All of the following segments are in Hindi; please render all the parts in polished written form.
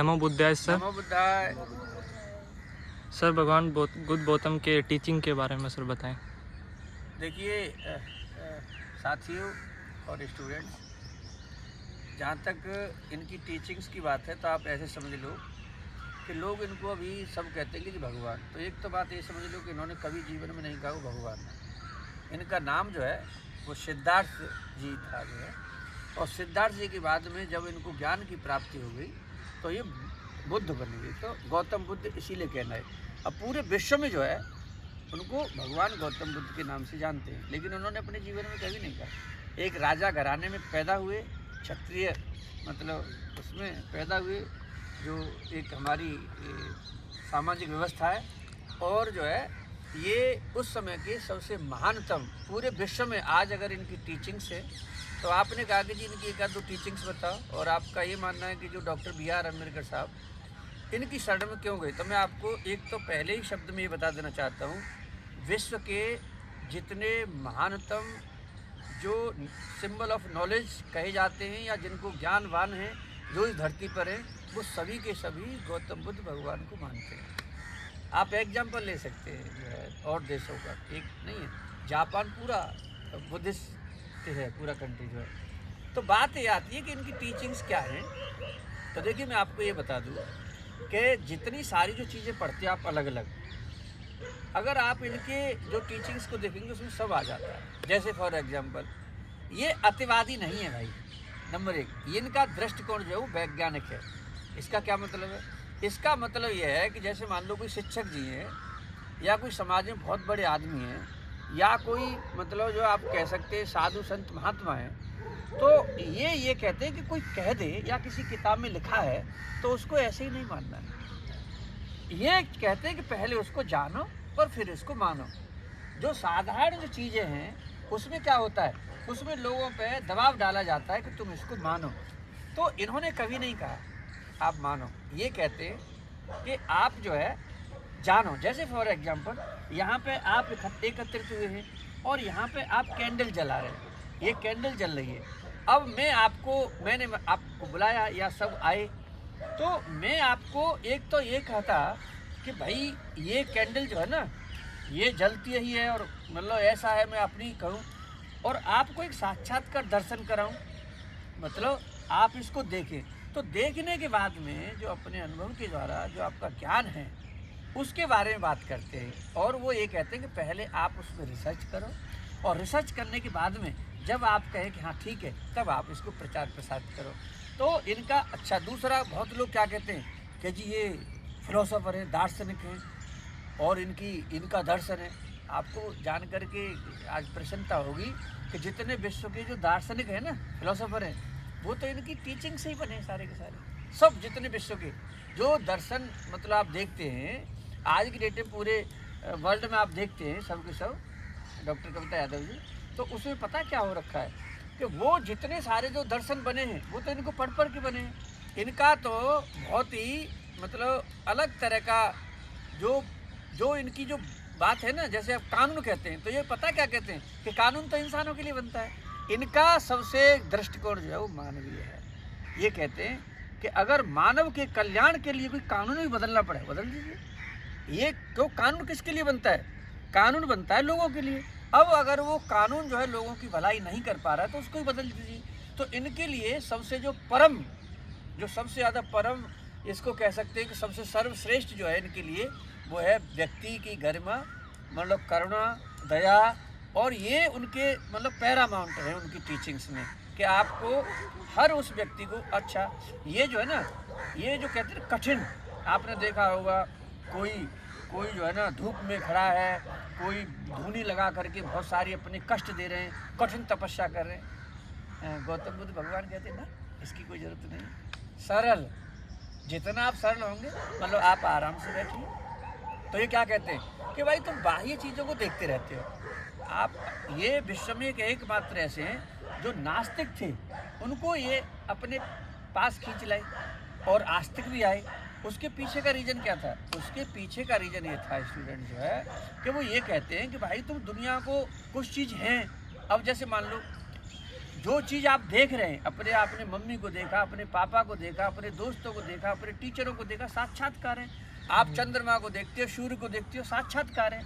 नमो बुद्धाय सर। नमो बुद्धाय। सर भगवान बुद्ध गौतम के टीचिंग के बारे में सर बताएं। देखिए साथियों और स्टूडेंट्स, जहाँ तक इनकी टीचिंग्स की बात है तो आप ऐसे समझ लो कि लोग इनको अभी सब कहते हैं कि भगवान। तो एक तो बात ये समझ लो कि इन्होंने कभी जीवन में नहीं कहा वो भगवान है। इनका नाम जो है वो सिद्धार्थ जी था जो है, और सिद्धार्थ जी के बाद में जब इनको ज्ञान की प्राप्ति हो गई तो ये बुद्ध बन गए। तो गौतम बुद्ध इसीलिए कहना है। अब पूरे विश्व में जो है उनको भगवान गौतम बुद्ध के नाम से जानते हैं, लेकिन उन्होंने अपने जीवन में कभी नहीं कहा। एक राजा घराने में पैदा हुए, क्षत्रिय मतलब उसमें पैदा हुए, जो एक हमारी सामाजिक व्यवस्था है, और जो है ये उस समय के सबसे महानतम पूरे विश्व में। आज अगर इनकी टीचिंग्स है तो आपने कहा कि जी इनकी एक आध दो टीचिंग्स बताओ, और आपका ये मानना है कि जो डॉक्टर B.R. अम्बेडकर साहब इनकी शरण में क्यों गए, तो मैं आपको एक तो पहले ही शब्द में ये बता देना चाहता हूँ, विश्व के जितने महानतम जो सिंबल ऑफ नॉलेज कहे जाते हैं या जिनको ज्ञानवान हैं जो इस धरती पर हैं, वो सभी के सभी गौतम बुद्ध भगवान को मानते हैं। आप एग्जाम्पल ले सकते हैं जो है और देशों का, एक नहीं है, जापान पूरा बुद्धिस्ट है, पूरा कंट्री जो है। तो बात ये आती है कि इनकी टीचिंग्स क्या हैं। तो देखिए मैं आपको ये बता दूँ कि जितनी सारी जो चीज़ें पढ़ते हैं आप अलग अलग, अगर आप इनके जो टीचिंग्स को देखेंगे उसमें सब आ जाता है। जैसे फॉर एग्जांपल ये अतिवादी नहीं है भाई, नंबर एक। इनका दृष्टिकोण जो है वो वैज्ञानिक है। इसका क्या मतलब है? इसका मतलब ये है कि जैसे मान लो कोई शिक्षक जी हैं या कोई समाज में बहुत बड़े आदमी हैं या कोई मतलब जो आप कह सकते हैं साधु संत महात्मा हैं, तो ये कहते हैं कि कोई कह दे या किसी किताब में लिखा है तो उसको ऐसे ही नहीं मानना है। ये कहते हैं कि पहले उसको जानो और फिर इसको मानो। जो साधारण जो चीज़ें हैं उसमें क्या होता है, उसमें लोगों पे दबाव डाला जाता है कि तुम इसको मानो। तो इन्होंने कभी नहीं कहा आप मानो, ये कहते हैं कि आप जो है जानो। जैसे फॉर एग्जांपल यहाँ पे आप एकत्रित हुए हैं और यहाँ पे आप कैंडल जला रहे हैं, ये कैंडल जल रही है। अब मैंने आपको बुलाया या सब आए, तो मैं आपको एक तो ये कहता कि भाई ये कैंडल जो है ना ये जलती ही है, और मतलब ऐसा है मैं अपनी कहूँ, और आपको एक साक्षात्कार दर्शन कराऊँ, मतलब आप इसको देखें। तो देखने के बाद में जो अपने अनुभव के द्वारा जो आपका ज्ञान है उसके बारे में बात करते हैं, और वो ये कहते हैं कि पहले आप उसमें रिसर्च करो, और रिसर्च करने के बाद में जब आप कहें कि हाँ ठीक है तब आप इसको प्रचार प्रसार करो। तो इनका अच्छा दूसरा, बहुत लोग क्या कहते हैं कि जी ये फिलोसोफर हैं, दार्शनिक हैं, और इनका दर्शन है। आपको जान करके आज प्रसन्नता होगी कि जितने विश्व के जो दार्शनिक हैं ना, फिलोसोफर हैं, वो तो इनकी टीचिंग से ही बने सारे के सारे। सब जितने विश्व के जो दर्शन मतलब आप देखते हैं आज की डेट में पूरे वर्ल्ड में आप देखते हैं सब के सब, डॉक्टर कविता यादव जी, तो उसमें पता क्या हो रखा है कि वो जितने सारे जो दर्शन बने हैं वो तो इनको पढ़ के बने हैं। इनका तो बहुत ही मतलब अलग तरह का जो इनकी जो बात है ना, जैसे आप कानून कहते हैं तो ये पता क्या कहते हैं कि कानून तो इंसानों के लिए बनता है। इनका सबसे दृष्टिकोण जो है वो मानवीय है। ये कहते हैं कि अगर मानव के कल्याण के लिए कोई कानून भी बदलना पड़े बदल दीजिए। ये क्यों, कानून किसके लिए बनता है? कानून बनता है लोगों के लिए। अब अगर वो कानून जो है लोगों की भलाई नहीं कर पा रहा है तो उसको ही बदल दीजिए। तो इनके लिए सबसे जो सबसे ज़्यादा परम इसको कह सकते हैं कि सबसे सर्वश्रेष्ठ जो है इनके लिए वो है व्यक्ति की गरिमा, मतलब करुणा, दया, और ये उनके मतलब पैरामाउंट है उनकी टीचिंग्स में कि आपको हर उस व्यक्ति को अच्छा, ये जो है ना, ये जो कहते हैं कठिन, आपने देखा होगा कोई जो है ना धूप में खड़ा है, कोई धूनी लगा करके बहुत सारी अपने कष्ट दे रहे हैं, कठिन तपस्या कर रहे हैं। गौतम बुद्ध भगवान कहते हैं ना इसकी कोई ज़रूरत नहीं, सरल, जितना आप सरल होंगे मतलब आप आराम से बैठिए। तो ये क्या कहते हैं कि भाई तुम बाह्य चीज़ों को देखते रहते हो। आप ये विश्व में एकमात्र ऐसे हैं जो नास्तिक थे, उनको ये अपने पास खींच लाए, और आस्तिक भी आए। उसके पीछे का रीज़न क्या था? उसके पीछे का रीज़न ये था स्टूडेंट जो है कि वो ये कहते हैं कि भाई तुम दुनिया को कुछ चीज़ हैं। अब जैसे मान लो जो चीज़ आप देख रहे हैं, आपने मम्मी को देखा, अपने पापा को देखा, अपने दोस्तों को देखा, अपने टीचरों को देखा, साक्षात्कार है। आप चंद्रमा को देखते हो, सूर्य को देखते हो, साक्षात्कार है।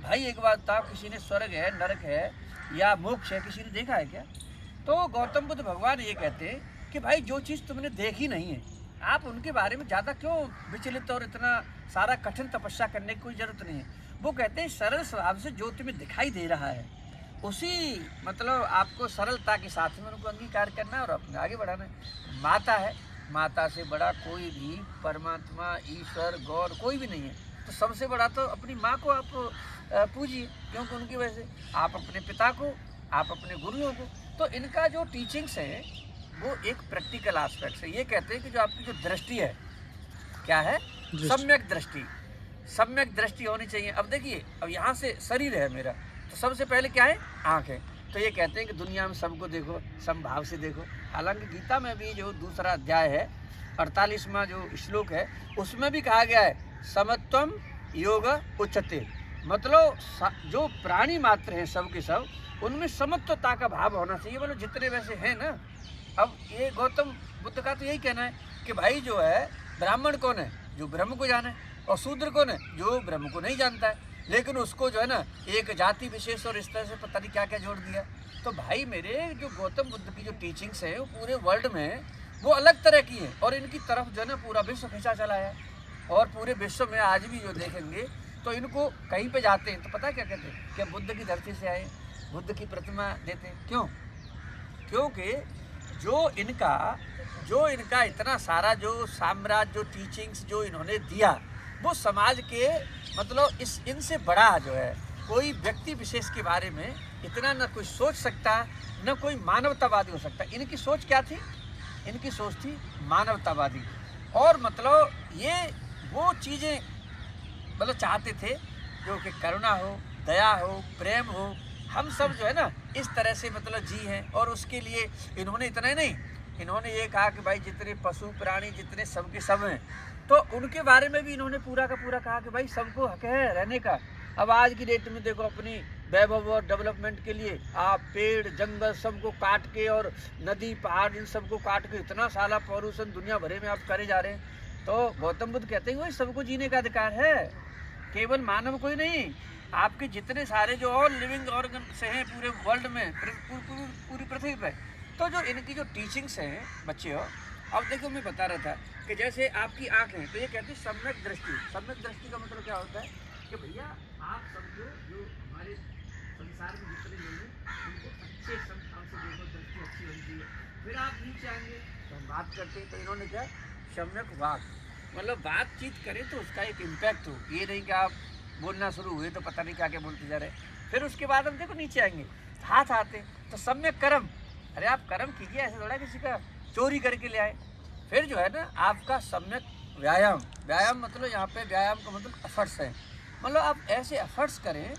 भाई एक बात बताओ, किसी ने स्वर्ग है, नरक है या मोक्ष है, किसी ने देखा है क्या? तो गौतम बुद्ध भगवान ये कहते हैं कि भाई जो चीज़ तुमने देखी नहीं है, आप उनके बारे में ज़्यादा क्यों विचलित और इतना सारा कठिन तपस्या करने की कोई ज़रूरत नहीं है। वो कहते हैं सरल स्वभाव से जो तुम्हें दिखाई दे रहा है उसी मतलब आपको सरलता के साथ में उनको अंगीकार करना है और अपने आगे बढ़ाना है। माता है, माता से बड़ा कोई भी परमात्मा, ईश्वर, गौर कोई भी नहीं है। तो सबसे बड़ा तो अपनी माँ को आप पूजिए, क्योंकि उनकी वजह से आप अपने पिता को, आप अपने गुरुओं को। तो इनका जो टीचिंग्स है वो एक प्रैक्टिकल एस्पेक्ट है। ये कहते हैं कि जो आपकी जो दृष्टि है, क्या है? सम्यक दृष्टि। सम्यक दृष्टि होनी चाहिए। अब देखिए, अब यहाँ से शरीर है मेरा, तो सबसे पहले क्या है? आँख है। तो ये कहते हैं कि दुनिया में सबको देखो, समभाव से देखो। हालांकि गीता में भी जो दूसरा अध्याय है, 48वां जो श्लोक है, उसमें भी कहा गया है समत्वम योग उच्यते। मतलब जो प्राणी मात्र हैं सब के सब, उनमें समत्वता का भाव होना चाहिए। मतलब जितने वैसे हैं ना। अब ये गौतम बुद्ध का तो यही कहना है कि भाई जो है ब्राह्मण कौन है? जो ब्रह्म को जाने। और शूद्र कौन है? जो ब्रह्म को नहीं जानता है, लेकिन उसको जो है ना एक जाति विशेष और इस तरह से पता नहीं क्या क्या जोड़ दिया। तो भाई मेरे जो गौतम बुद्ध की जो टीचिंग्स है वो पूरे वर्ल्ड में वो अलग तरह की है और इनकी तरफ जो है ना पूरा विश्व खींचा चला है। और पूरे विश्व में आज भी जो देखेंगे तो इनको कहीं पे जाते हैं तो पता क्या कहते हैं कि बुद्ध की धरती से आए, बुद्ध की प्रतिमा देते हैं। क्यों? क्योंकि जो इनका इतना सारा जो साम्राज्य, जो टीचिंग्स जो इन्होंने दिया, वो समाज के मतलब इनसे बड़ा जो है कोई व्यक्ति विशेष के बारे में इतना न कोई सोच सकता, न कोई मानवतावादी हो सकता। इनकी सोच क्या थी? इनकी सोच थी मानवतावादी। और मतलब ये वो चीज़ें मतलब चाहते थे जो कि करुणा हो, दया हो, प्रेम हो, हम सब जो है ना इस तरह से मतलब जी हैं। और उसके लिए इन्होंने इतना ही नहीं, इन्होंने ये कहा कि भाई जितने पशु प्राणी जितने सब के सब हैं, तो उनके बारे में भी इन्होंने पूरा का पूरा कहा कि भाई सबको हक है रहने का। अब आज की डेट में देखो, अपनी वैभव और डेवलपमेंट के लिए आप पेड़ जंगल सबको काट के और नदी पहाड़ इन सबको काट के इतना सारा पॉल्यूशन दुनिया भरे में आप करे जा रहे हैं। तो गौतम बुद्ध कहते हैं भाई सबको जीने का अधिकार है, केवल मानव कोई नहीं, आपके जितने सारे जो और लिविंग ऑर्गन से हैं पूरे वर्ल्ड में, पूरी पृथ्वी पे। तो जो इनकी जो टीचिंग्स हैं बच्चे हो, अब देखो मैं बता रहा था कि जैसे आपकी आँख है तो ये कहती है सम्यक दृष्टि। सम्यक दृष्टि का मतलब क्या होता है कि भैया आप सबको जो हमारे संसार में जितने लोग हैं उनको अच्छे संस्थान से देखो, दृष्टि अच्छी होनी चाहिए। फिर आप नीचे आएंगे तो हम बात करते हैं, तो इन्होंने क्या सम्यक वाक, मतलब बातचीत करें तो उसका एक इम्पैक्ट हो। ये नहीं कि आप बोलना शुरू हुए तो पता नहीं क्या क्या बोलते जा रहे हैं। फिर उसके बाद हम देखो नीचे आएंगे, हाथ आते तो सम्यक कर्म। अरे आप कर्म कीजिए, ऐसे थोड़ा किसी का चोरी करके ले आए। फिर जो है ना आपका सम्यक व्यायाम। व्यायाम मतलब यहाँ पे व्यायाम का मतलब एफर्ट्स है, मतलब आप ऐसे एफर्ट्स करें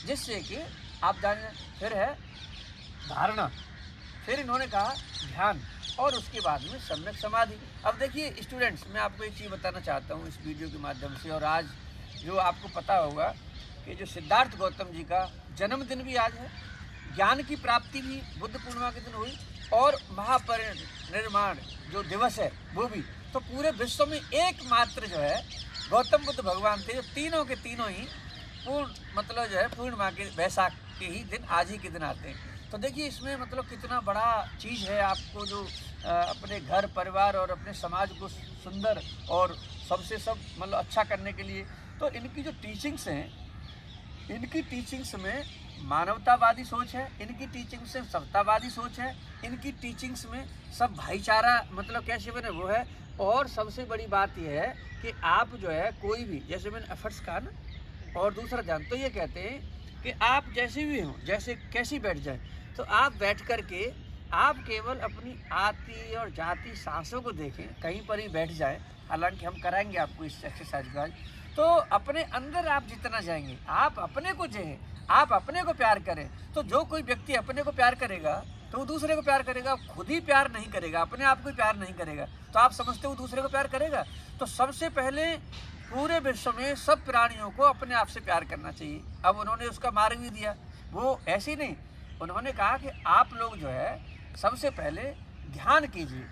जिससे कि आप जाने। फिर है धारणा, फिर इन्होंने कहा ध्यान, और उसके बाद में सम्यक समाधि। अब देखिए स्टूडेंट्स, मैं आपको एक चीज़ बताना चाहता हूँ इस वीडियो के माध्यम से। और आज जो आपको पता होगा कि जो सिद्धार्थ गौतम जी का जन्मदिन भी आज है, ज्ञान की प्राप्ति भी बुद्ध पूर्णिमा के दिन हुई, और महापरिनिर्वाण जो दिवस है वो भी। तो पूरे विश्व में एकमात्र जो है गौतम बुद्ध भगवान थे, जो तीनों के तीनों ही पूर्ण मतलब जो है पूर्णिमा के वैशाख के ही दिन आज ही के दिन आते हैं। तो देखिए इसमें मतलब कितना बड़ा चीज़ है आपको जो अपने घर परिवार और अपने समाज को सुंदर और सबसे सब मतलब अच्छा करने के लिए। तो इनकी जो टीचिंग्स हैं, इनकी टीचिंग्स में मानवतावादी सोच है, इनकी टीचिंग्स में समतावादी सोच है, इनकी टीचिंग्स में सब भाईचारा मतलब कैसे बने वो है। और सबसे बड़ी बात यह है कि आप जो है कोई भी, जैसे मैंने एफर्ट्स कहा ना, और दूसरा ध्यान, तो ये कहते हैं कि आप जैसे भी हों, जैसे कैसी बैठ जाए, तो आप बैठ कर के आप केवल अपनी आती और जाती सांसों को देखें, कहीं पर ही बैठ जाए। हालांकि हम कराएंगे आपको इस एक्सरसाइज का। तो अपने अंदर आप जितना जाएंगे, आप अपने को जिएं, आप अपने को प्यार करें। तो जो कोई व्यक्ति अपने को प्यार करेगा तो वो दूसरे को प्यार करेगा, खुद ही प्यार नहीं करेगा, अपने आप को प्यार नहीं करेगा, तो आप समझते हो दूसरे को प्यार करेगा? तो सबसे पहले पूरे विश्व में सब प्राणियों को अपने आप से प्यार करना चाहिए। अब उन्होंने उसका मार्ग भी दिया, वो ऐसे ही नहीं, उन्होंने कहा कि आप लोग जो है सबसे पहले ध्यान कीजिए।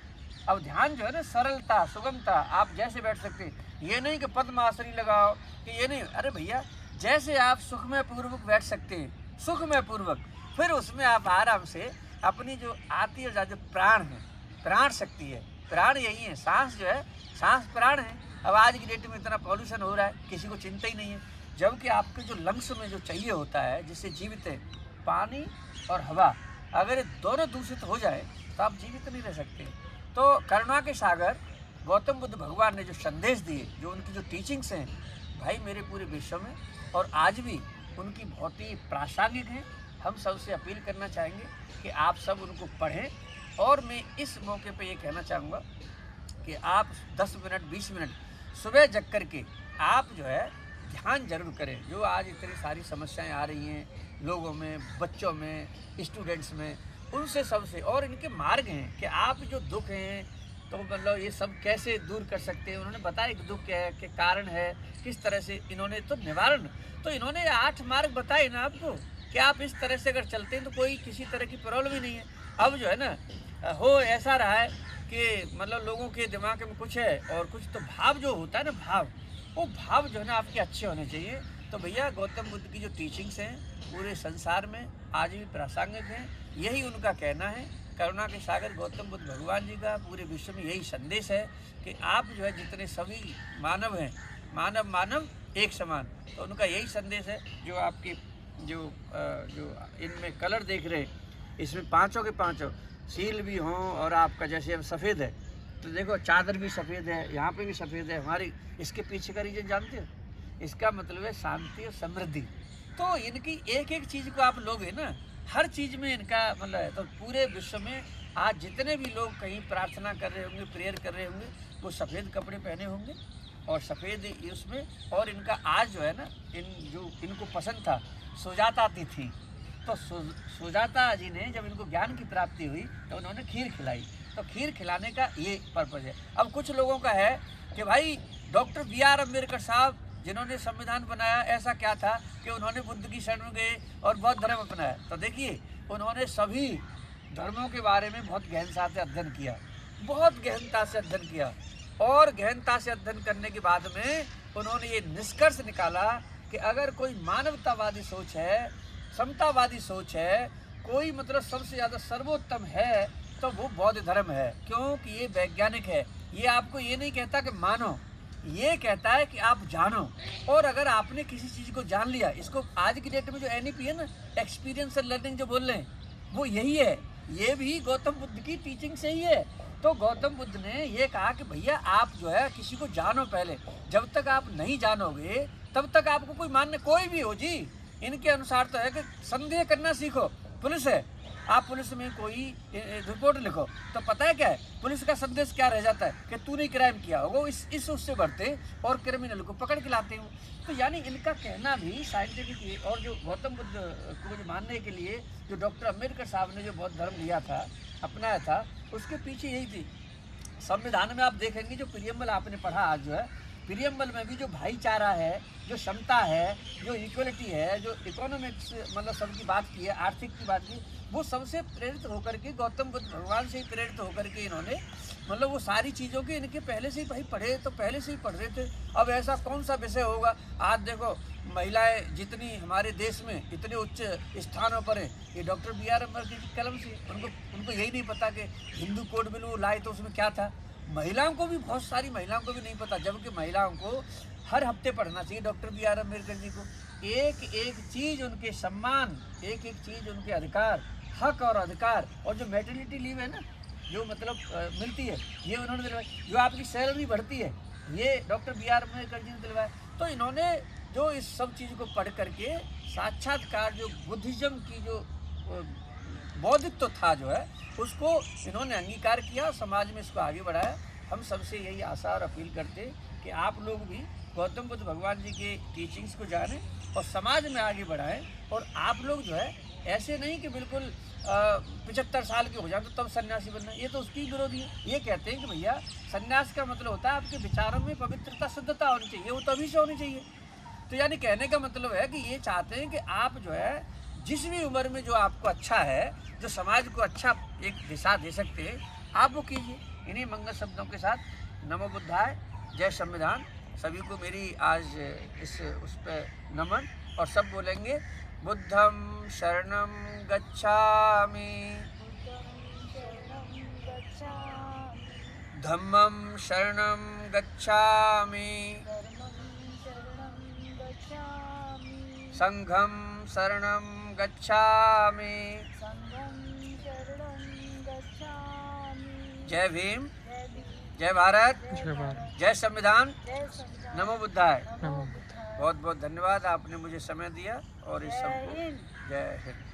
अब ध्यान जो है ना, सरलता, सुगमता, आप जैसे बैठ सकते हैं। ये नहीं कि पद्मासनी लगाओ, कि ये नहीं। अरे भैया, जैसे आप सुखमय पूर्वक बैठ सकते हैं, सुखमय पूर्वक, फिर उसमें आप आराम से अपनी जो आती है जो प्राण है, प्राण शक्ति है, प्राण यही है, सांस जो है, सांस प्राण है। अब आज की डेट में इतना पॉल्यूशन हो रहा है, किसी को चिंता ही नहीं है, जबकि आपके जो लंग्स में जो चाहिए होता है जिससे जीवित है, पानी और हवा, अगर ये दोनों दूषित हो जाए तो आप जीवित नहीं रह सकते। तो करुणा के सागर गौतम बुद्ध भगवान ने जो संदेश दिए, जो उनकी जो टीचिंग्स हैं भाई, मेरे पूरे विश्व में और आज भी उनकी बहुत ही प्रासंगिक हैं। हम सबसे अपील करना चाहेंगे कि आप सब उनको पढ़ें। और मैं इस मौके पे ये कहना चाहूँगा कि आप 10 मिनट 20 मिनट सुबह जग कर के आप जो है ध्यान जरूर करें। जो आज इतनी सारी समस्याएं आ रही हैं लोगों में, बच्चों में, स्टूडेंट्स में, उनसे सबसे, और इनके मार्ग हैं कि आप जो दुख हैं तो मतलब ये सब कैसे दूर कर सकते हैं। उन्होंने बताया कि दुख क्या है, के कारण है, किस तरह से इन्होंने तो निवारण, तो इन्होंने 8 मार्ग बताए ना आपको कि आप इस तरह से अगर चलते हैं तो कोई किसी तरह की प्रॉब्लम ही नहीं है। अब जो है ना, हो ऐसा रहा है कि मतलब लोगों के दिमाग में कुछ है और कुछ, तो भाव जो होता है ना, भाव, वो भाव जो है ना आपके अच्छे होने चाहिए। तो भैया गौतम बुद्ध की जो टीचिंग्स हैं पूरे संसार में आज भी प्रासंगिक हैं, यही उनका कहना है। करुणा के सागर गौतम बुद्ध भगवान जी का पूरे विश्व में यही संदेश है कि आप जो है जितने सभी मानव हैं, मानव मानव एक समान, तो उनका यही संदेश है। जो आपके जो इनमें कलर देख रहे हैं, इसमें पाँचों के पाँचों सील भी हों, और आपका जैसे अब सफ़ेद है तो देखो चादर भी सफ़ेद है, यहाँ पे भी सफ़ेद है हमारी। इसके पीछे का रीज़न जानते हो? इसका मतलब है शांति और समृद्धि। तो इनकी एक एक चीज़ को आप लोगे ना, हर चीज़ में इनका मतलब है। तो पूरे विश्व में आज जितने भी लोग कहीं प्रार्थना कर रहे होंगे, प्रेयर कर रहे होंगे, वो सफ़ेद कपड़े पहने होंगे और सफ़ेद उसमें। और इनका आज जो है ना, इनको पसंद था सुजाता तिथि, तो सुजाता जी ने जब इनको ज्ञान की प्राप्ति हुई तो उन्होंने खीर खिलाई। तो खीर खिलाने का ये पर्पज़ है। अब कुछ लोगों का है कि भाई डॉक्टर B.R. अम्बेडकर साहब जिन्होंने संविधान बनाया, ऐसा क्या था कि उन्होंने बुद्ध की शरण में गए और बौद्ध धर्म अपनाया। तो देखिए, उन्होंने सभी धर्मों के बारे में बहुत गहनता से अध्ययन किया, बहुत गहनता से अध्ययन किया, और गहनता से अध्ययन करने के बाद में उन्होंने ये निष्कर्ष निकाला कि अगर कोई मानवतावादी सोच है, समतावादी सोच है, कोई मतलब सबसे ज़्यादा सर्वोत्तम है, तो वो बौद्ध धर्म है। क्योंकि ये वैज्ञानिक है। ये आपको ये नहीं कहता कि मानो, ये कहता है कि आप जानो। और अगर आपने किसी चीज़ को जान लिया, इसको आज की डेट में जो NEP है ना, एक्सपीरियंस लर्निंग जो बोल रहे हैं, वो यही है। ये भी गौतम बुद्ध की टीचिंग से ही है। तो गौतम बुद्ध ने ये कहा कि भैया आप जो है किसी को जानो पहले। जब तक आप नहीं जानोगे तब तक आपको कोई मानने, कोई भी हो जी, इनके अनुसार तो है कि संदेह करना सीखो। पुलिस है, आप पुलिस में कोई रिपोर्ट लिखो तो पता है क्या है, पुलिस का संदेश क्या रह जाता है कि तूने क्राइम किया होगा, इस उससे बढ़ते और क्रिमिनल को पकड़ के लाते हूँ। तो यानी इनका कहना भी साइंटिफिक। और जो गौतम बुद्ध को जो मानने के लिए जो डॉक्टर अम्बेडकर साहब ने जो बौद्ध धर्म लिया था, अपनाया था, उसके पीछे यही थी। संविधान में आप देखेंगे जो प्रियम्बल आपने पढ़ा आज जो है, प्रियम्बल में भी जो भाईचारा है, जो समता है, जो इक्वलिटी है, जो इकोनॉमिक्स मतलब सबकी बात की है, आर्थिक की बात की, वो सबसे प्रेरित होकर के, गौतम बुद्ध भगवान से ही प्रेरित होकर के इन्होंने मतलब वो सारी चीज़ों के इनके पहले से ही भाई पढ़े, तो पहले से ही पढ़ रहे थे। अब ऐसा कौन सा विषय होगा? आज देखो महिलाएं जितनी हमारे देश में इतने उच्च स्थानों पर हैं, ये डॉक्टर B.R. अम्बेडकर की कलम से। उनको यही नहीं पता कि हिंदू कोड बिल वो लाए तो उसमें क्या था। महिलाओं को भी, बहुत सारी महिलाओं को भी नहीं पता, जबकि महिलाओं को हर हफ्ते पढ़ना चाहिए डॉक्टर B.R. अम्बेडकर जी को। एक एक चीज़ उनके सम्मान, एक एक चीज़ उनके अधिकार, हक और अधिकार। और जो मैटरनिटी लीव है ना, जो मतलब मिलती है, ये उन्होंने दिलवाई। जो आपकी सैलरी बढ़ती है, ये डॉक्टर B.R. अम्बेडकर जी ने दिलवाया। तो इन्होंने जो इस सब चीज़ को पढ़ करके साक्षात्कार जो बुद्धिज़्म की जो बौद्धित्व था जो है, उसको इन्होंने अंगीकार किया, समाज में इसको आगे बढ़ाया। हम सबसे यही आशा और अपील करते कि आप लोग भी गौतम बुद्ध भगवान जी के टीचिंग्स को जानें और समाज में आगे बढ़ाएं। और आप लोग जो है ऐसे नहीं कि बिल्कुल 75 साल के हो जाए तो तब सन्यासी बनना, ये तो उसकी विरोधी है। ये कहते हैं कि भैया सन्यास का मतलब होता है आपके विचारों में पवित्रता, शुद्धता होनी चाहिए, वो तभी से होनी चाहिए। तो यानी कहने का मतलब है कि ये चाहते हैं कि आप जो है जिस भी उम्र में जो आपको अच्छा है, जो समाज को अच्छा एक दिशा दे सकते हैं, आप वो कीजिए। इन्हीं मंगल शब्दों के साथ नमो बुद्धाय, जय संविधान, सभी को मेरी आज इस उस पर नमन। और सब बोलेंगे बुद्धं शरणं गच्छामि, धम्मं शरणं गच्छामि, संघं शरणं गच्छामि। जय भीम, जय भारत, जय भारत, जय संविधान, नमो बुद्धाय। नमो बुद्धाय। बहुत बहुत धन्यवाद, आपने मुझे समय दिया और इस सबको जय हिंद।